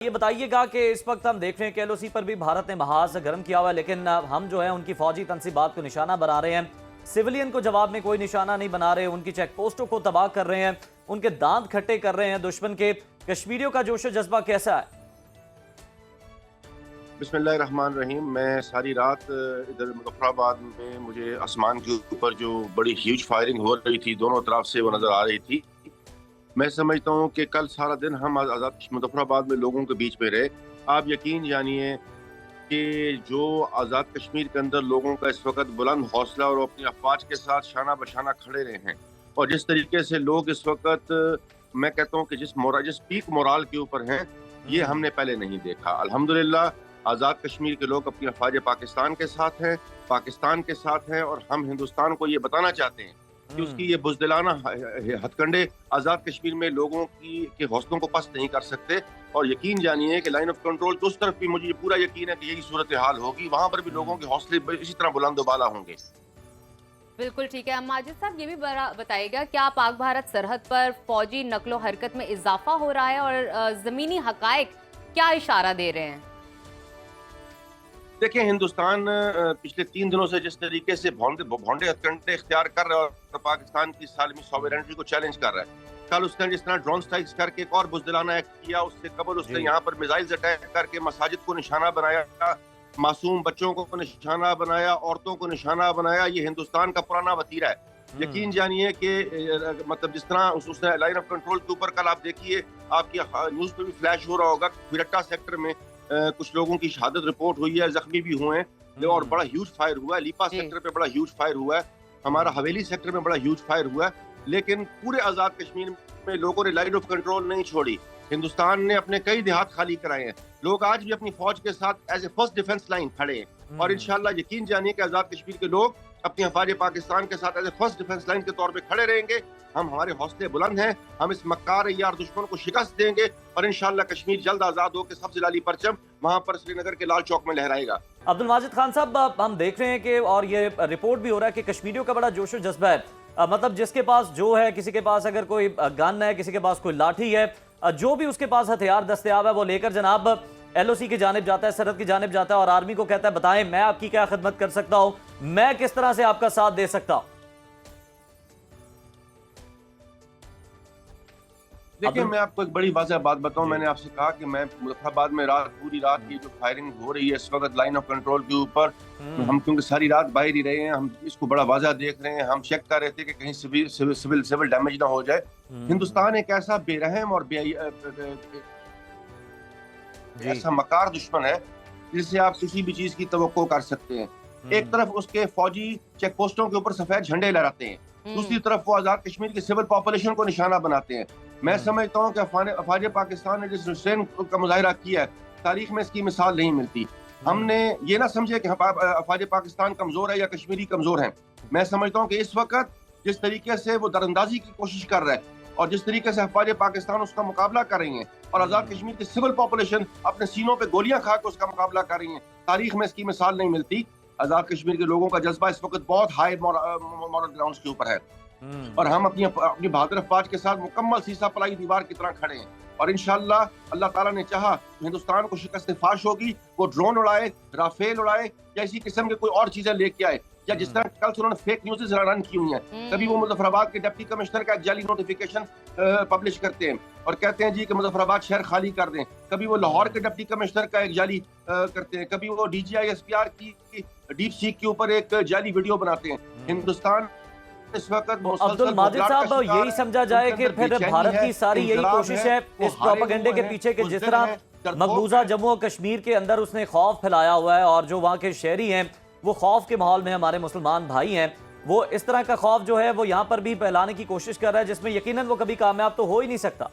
یہ بتائیے گا کہ اس وقت ہم دیکھ رہے ہیں کہ ایل او سی پر بھی بھارت نے محاذ گرم کیا ہوا ہے، لیکن ہم جو ہے ان کی فوجی تنصیبات کو نشانہ بنا رہے ہیں، سیولین کو جواب میں کوئی نشانہ نہیں بنا رہے، ان کی چیک پوسٹوں کو تباہ کر رہے ہیں، ان کے دانت کھٹے کر رہے ہیں دشمن کے۔ کشمیریوں کا جوش و جذبہ کیسا ہے؟ بسم اللہ الرحمن الرحیم۔ میں ساری رات ادھر مظفر آباد میں مجھے آسمان کے اوپر جو بڑی ہیوج فائرنگ ہو رہی تھی، دونوں طرف سے وہ نظر آ رہی تھی۔ میں سمجھتا ہوں کہ کل سارا دن ہم آزاد مظفر آباد میں لوگوں کے بیچ میں رہے۔ آپ یقین جانیے کہ جو آزاد کشمیر کے اندر لوگوں کا اس وقت بلند حوصلہ اور اپنی افواج کے ساتھ شانہ بشانہ کھڑے رہے ہیں، اور جس طریقے سے لوگ اس وقت میں کہتا ہوں کہ جس پیک مورال کے اوپر ہیں، یہ ہم نے پہلے نہیں دیکھا۔ الحمدللہ آزاد کشمیر کے لوگ اپنی افواج پاکستان کے ساتھ ہیں، اور ہم ہندوستان کو یہ بتانا چاہتے ہیں کہ اس کی یہ بزدلانہ ہتھ کنڈے آزاد کشمیر میں لوگوں کے حوصلوں کو پست نہیں کر سکتے۔ اور یقین جانیے کہ لائن آف کنٹرول تو اس طرف بھی مجھے پورا یقین ہے کہ یہی صورتحال ہوگی، وہاں پر بھی لوگوں کے حوصلے اسی طرح بلند و بالا ہوں گے۔ بالکل ٹھیک ہے۔ ماجد صاحب یہ بھی بتائیے گا، کیا پاک بھارت سرحد پر فوجی نقل و حرکت میں اضافہ ہو رہا ہے اور زمینی حقائق کیا اشارہ دے رہے ہیں؟ دیکھیں، ہندوستان پچھلے 3 دنوں سے جس طریقے سے بھونڈے ہتھ کنڈے اختیار کر رہا ہے اور پاکستان کی عالمی سوورینٹی کو چیلنج کر رہا ہے، کل اس نے جس طرح ڈرون سٹرائکس کر کے ایک اور بزدلانہ ایکٹ کیا، اس سے قبل اس نے یہاں پر میزائلز اٹیک کر کے مساجد کو نشانہ بنایا، معصوم بچوں کو نشانہ بنایا، عورتوں کو نشانہ بنایا۔ یہ ہندوستان کا پرانا وتیرہ ہے۔ یقین جانیے کہ مطلب جس طرح اس نے لائن آف کنٹرول کے اوپر کل آپ دیکھیے، آپ کی نیوز پہ بھی فلیش ہو رہا ہوگا، بیرٹا سیکٹر میں کچھ لوگوں کی شہادت رپورٹ ہوئی ہے، زخمی بھی ہوئے ہیں، اور بڑا ہیوج فائر ہوا ہے۔ لیپا سیکٹر پہ بڑا ہیوج فائر ہوا ہے، ہمارا حویلی سیکٹر میں بڑا ہیوج فائر ہوا ہے، لیکن پورے آزاد کشمیر میں لوگوں نے لائن آف کنٹرول نہیں چھوڑی۔ ہندوستان نے اپنے کئی دیہات خالی کرائے ہیں، لوگ آج بھی اپنی فوج کے ساتھ as a first defence line کھڑے ہیں، اور انشاءاللہ یقین جانیے کہ آزاد کشمیر کے لوگ اپنی افواج پاکستان کے ساتھ as a first defence line کے طور پہ کھڑے رہیں گے۔ ہمارے حوصلے بلند ہیں، ہم اس مکار یار دشمن کو شکست دیں گے، اور انشاءاللہ کشمیر جلد آزاد ہو کے سبز لالی پرچم وہاں پر سری نگر کے لال چوک میں لہرائے گا۔ عبد الماجد خان صاحب، ہم دیکھ رہے ہیں کہ اور یہ رپورٹ بھی ہو رہا ہے کہ کشمیریوں کا بڑا جوش و جذبہ ہے، مطلب جس کے پاس جو ہے، کسی کے پاس اگر کوئی گن ہے، کسی کے پاس کوئی لاٹھی ہے، جو بھی اس کے پاس ہتھیار دستیاب ہے وہ لے کر جناب ایل او سی کی جانب جاتا ہے، سرحد کی جانب جاتا ہے، اور آرمی کو کہتا ہے بتائیں میں آپ کی کیا خدمت کر سکتا ہوں، میں کس طرح سے آپ کا ساتھ دے سکتا ہوں۔ دیکھیں، میں آپ کو ایک بڑی واضح بات بتاؤں، میں نے آپ سے کہا کہ میں مظفر آباد میں پوری رات کی جو فائرنگ ہو رہی ہے اس وقت لائن آف کنٹرول کے اوپر، ہم کیونکہ ساری رات باہر ہی رہے ہیں، ہم اس کو بڑا واضح دیکھ رہے ہیں، ہم چیک کر رہے تھے کہ کہیں سول ڈیمیج نہ ہو جائے۔ ہندوستان ایک ایسا بے رحم اور ایسا مکار دشمن ہے جس سے آپ کسی بھی چیز کی توقع کر سکتے ہیں۔ ایک طرف اس کے فوجی چیک پوسٹوں کے اوپر سفید جھنڈے لہراتے ہیں، دوسری طرف وہ آزاد کشمیر کی سول پاپولیشن کو نشانہ بناتے ہیں۔ میں سمجھتا ہوں کہ افواج پاکستان نے جس ریسٹرین کا مظاہرہ کیا ہے، تاریخ میں اس کی مثال نہیں ملتی۔ ہم نے یہ نہ سمجھے کہ افواج پاکستان کمزور ہے یا کشمیری کمزور ہیں۔ میں سمجھتا ہوں کہ اس وقت جس طریقے سے وہ دراندازی کی کوشش کر رہا ہے، اور جس طریقے سے افواج پاکستان اس کا مقابلہ کر رہی ہیں، اور آزاد کشمیر کی سول پاپولیشن اپنے سینوں پہ گولیاں کھا کے اس کا مقابلہ کر رہی ہیں، تاریخ میں اس کی مثال نہیں ملتی۔ آزاد کشمیر کے لوگوں کا جذبہ اس وقت بہت ہائی مورل گراؤنڈز کے اوپر ہے، اور ہم اپنی بہادر افواج کے ساتھ مکمل سیسا پلائی دیوار کی طرح کھڑے ہیں، اور انشاءاللہ اللہ تعالیٰ نے چاہا ہندوستان کو شکست فاش ہوگی، وہ ڈرون اڑائے، رافیل اڑائے، یا اسی قسم کے کوئی اور چیزیں لے کے آئے، یا جس طرح کل سے انہوں نے فیک نیوز رن کی ہوئی ہیں۔ کبھی وہ مظفر آباد کے ڈپٹی کمشنر کا ایک جعلی نوٹیفیکیشن پبلش کرتے ہیں اور کہتے ہیں جی کہ مظفر آباد شہر خالی کر دیں، کبھی وہ لاہور کے ڈپٹی کمشنر کا ایک جعلی کرتے ہیں، کبھی وہ D G I S P R کی ڈیپ سیک کے اوپر ایک جعلی ویڈیو بناتے ہیں۔ ہندوستان اس وقت عبد الماجد صاحب، یہی سمجھا جائے کہ پھر بھارت کی ساری یہی کوشش ہے اس پروپیگنڈے کے پیچھے کہ جس طرح مقبوضہ جموں و کشمیر کے اندر اس نے خوف پھیلایا ہوا ہے، اور جو وہاں کے شہری ہیں وہ خوف کے ماحول میں، ہمارے مسلمان بھائی ہیں، وہ اس طرح کا خوف جو ہے وہ یہاں پر بھی پھیلانے کی کوشش کر رہا ہے، جس میں یقیناً وہ کبھی کامیاب تو ہو ہی نہیں سکتا۔